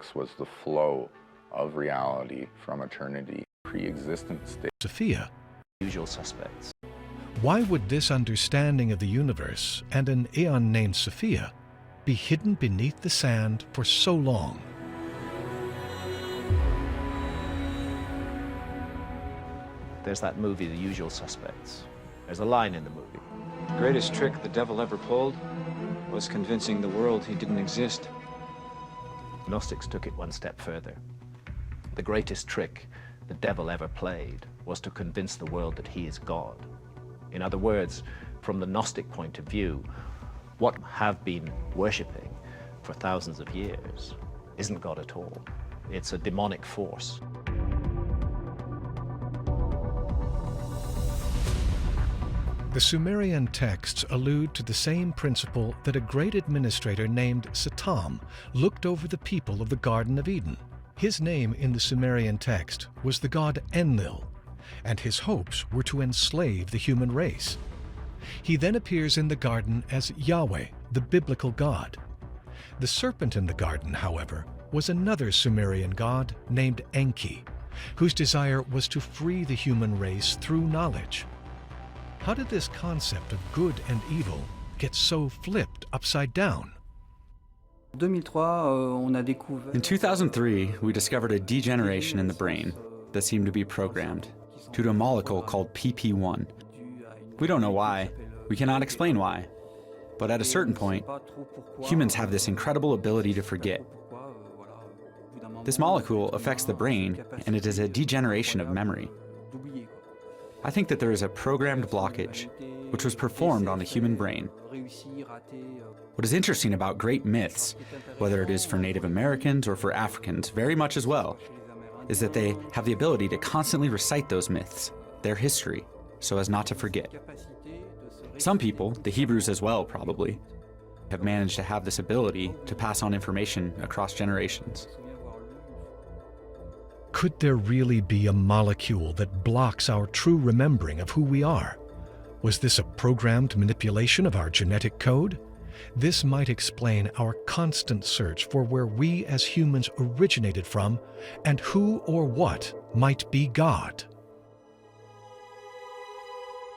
Gnostics was the flow of reality from eternity, pre-existent state. Sophia. Usual suspects. Why would this understanding of the universe and an aeon named Sophia be hidden beneath the sand for so long? There's that movie, The Usual Suspects. There's a line in the movie. The greatest trick the devil ever pulled was convincing the world he didn't exist. Gnostics took it one step further. The greatest trick the devil ever played was to convince the world that he is God. In other words, from the Gnostic point of view, what have been worshipping for thousands of years isn't God at all. It's a demonic force. The Sumerian texts allude to the same principle that a great administrator named Satan looked over the people of the Garden of Eden. His name in the Sumerian text was the god Enlil, and his hopes were to enslave the human race. He then appears in the garden as Yahweh, the biblical god. The serpent in the garden, however, was another Sumerian god named Enki, whose desire was to free the human race through knowledge. How did this concept of good and evil get so flipped upside down? In 2003, we discovered a degeneration in the brain that seemed to be programmed due to a molecule called PP1. We don't know why, we cannot explain why, but at a certain point, humans have this incredible ability to forget. This molecule affects the brain, and it is a degeneration of memory. I think that there is a programmed blockage, which was performed on the human brain. What is interesting about great myths, whether it is for Native Americans or for Africans, very much as well, is that they have the ability to constantly recite those myths, their history, so as not to forget. Some people, the Hebrews as well probably, have managed to have this ability to pass on information across generations. Could there really be a molecule that blocks our true remembering of who we are? Was this a programmed manipulation of our genetic code? This might explain our constant search for where we as humans originated from and who or what might be God.